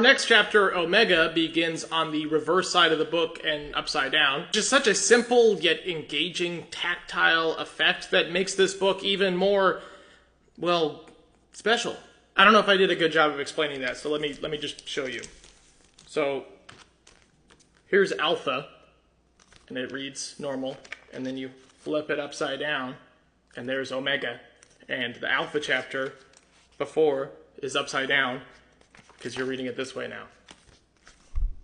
Our next chapter, Omega, begins on the reverse side of the book and upside down. Just such a simple yet engaging tactile effect that makes this book even more, well, special. I don't know if I did a good job of explaining that, so let me just show you. So here's Alpha, and it reads normal, and then you flip it upside down, and there's Omega. And the Alpha chapter before is upside down, because you're reading it this way now.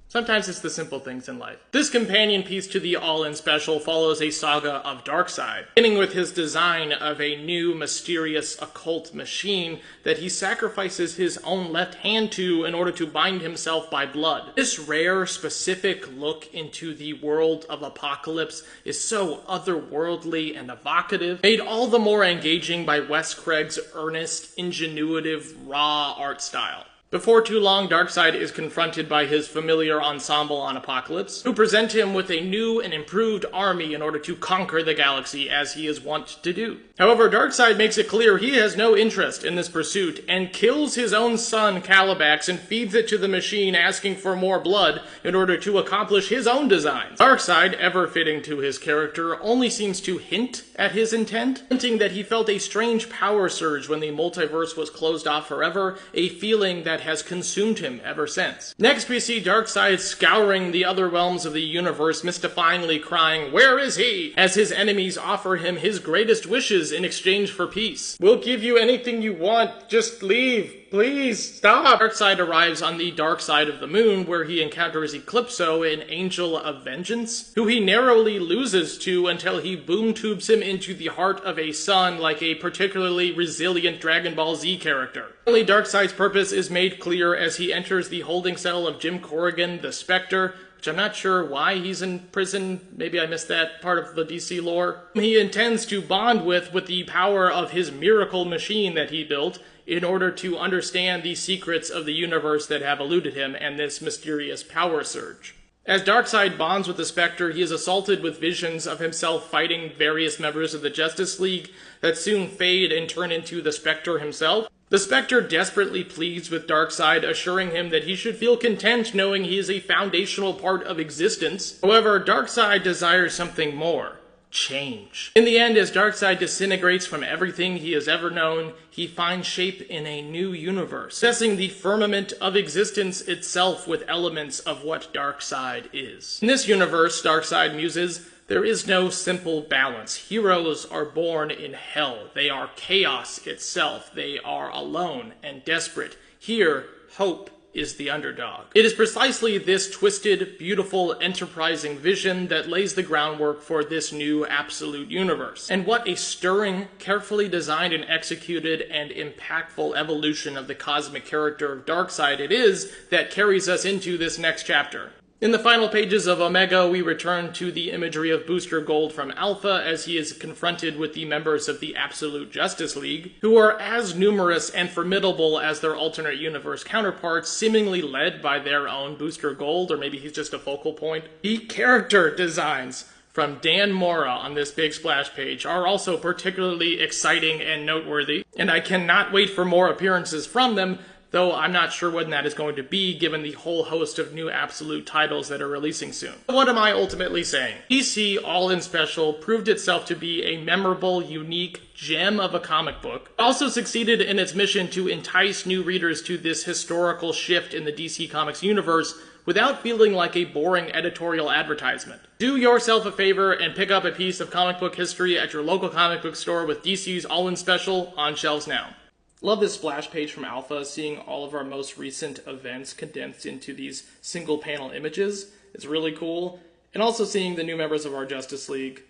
Sometimes it's the simple things in life. This companion piece to the All-In Special follows a saga of Darkseid, beginning with his design of a new mysterious occult machine that he sacrifices his own left hand to in order to bind himself by blood. This rare, specific look into the world of Apocalypse is so otherworldly and evocative, made all the more engaging by Wes Craig's earnest, ingenuitive, raw art style. Before too long, Darkseid is confronted by his familiar ensemble on Apocalypse, who present him with a new and improved army in order to conquer the galaxy as he is wont to do. However, Darkseid makes it clear he has no interest in this pursuit and kills his own son, Calabax, and feeds it to the machine asking for more blood in order to accomplish his own designs. Darkseid, ever fitting to his character, only seems to hint at his intent, hinting that he felt a strange power surge when the multiverse was closed off forever, a feeling that has consumed him ever since. Next, we see Darkseid scouring the other realms of the universe, mystifyingly crying, "Where is he?" as his enemies offer him his greatest wishes in exchange for peace. "We'll give you anything you want, just leave. Please, stop!" Darkseid arrives on the dark side of the moon, where he encounters Eclipso, an angel of vengeance, who he narrowly loses to until he boom-tubes him into the heart of a sun like a particularly resilient Dragon Ball Z character. Only Darkseid's purpose is made clear as he enters the holding cell of Jim Corrigan, the Spectre, which I'm not sure why he's in prison. Maybe I missed that part of the DC lore. He intends to bond with the power of his miracle machine that he built, in order to understand the secrets of the universe that have eluded him and this mysterious power surge. As Darkseid bonds with the Spectre, he is assaulted with visions of himself fighting various members of the Justice League that soon fade and turn into the Spectre himself. The Spectre desperately pleads with Darkseid, assuring him that he should feel content knowing he is a foundational part of existence. However, Darkseid desires something more. Change. In the end, as Darkseid disintegrates from everything he has ever known, he finds shape in a new universe, possessing the firmament of existence itself with elements of what Darkseid is. In this universe, Darkseid muses, there is no simple balance. Heroes are born in hell. They are chaos itself. They are alone and desperate. Here, hope is the underdog. It is precisely this twisted, beautiful, enterprising vision that lays the groundwork for this new absolute universe. And what a stirring, carefully designed and executed and impactful evolution of the cosmic character of Darkseid it is that carries us into this next chapter. In the final pages of Omega, we return to the imagery of Booster Gold from Alpha as he is confronted with the members of the Absolute Justice League, who are as numerous and formidable as their alternate universe counterparts, seemingly led by their own Booster Gold, or maybe he's just a focal point. The character designs from Dan Mora on this big splash page are also particularly exciting and noteworthy, and I cannot wait for more appearances from them, though I'm not sure when that is going to be, given the whole host of new Absolute titles that are releasing soon. What am I ultimately saying? DC All-In Special proved itself to be a memorable, unique gem of a comic book. It also succeeded in its mission to entice new readers to this historical shift in the DC Comics universe without feeling like a boring editorial advertisement. Do yourself a favor and pick up a piece of comic book history at your local comic book store with DC's All-In Special on shelves now. Love this splash page from Alpha, seeing all of our most recent events condensed into these single panel images. It's really cool. And also seeing the new members of our Justice League.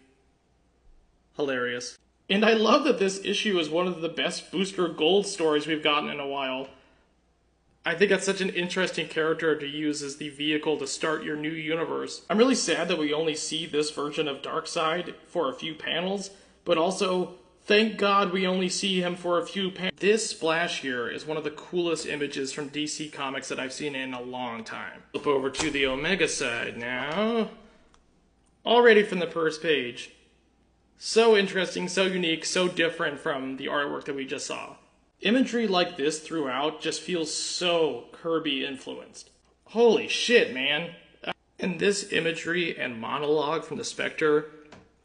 Hilarious. And I love that this issue is one of the best Booster Gold stories we've gotten in a while. I think that's such an interesting character to use as the vehicle to start your new universe. I'm really sad that we only see this version of Darkseid for a few panels, but also thank God we only see him for a few panels. This splash here is one of the coolest images from DC Comics that I've seen in a long time. Flip over to the Omega side now. Already from the first page. So interesting, so unique, so different from the artwork that we just saw. Imagery like this throughout just feels so Kirby influenced. Holy shit, man. And this imagery and monologue from the Spectre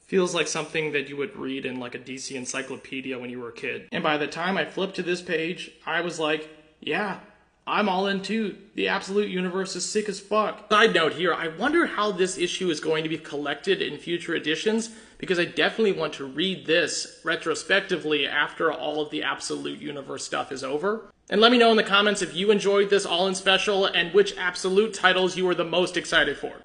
feels like something that you would read in like a DC encyclopedia when you were a kid. And by the time I flipped to this page, I was like, yeah, I'm all in too. The Absolute Universe is sick as fuck. Side note here, I wonder how this issue is going to be collected in future editions, because I definitely want to read this retrospectively after all of the Absolute Universe stuff is over. And let me know in the comments if you enjoyed this All-In special and which Absolute titles you were the most excited for.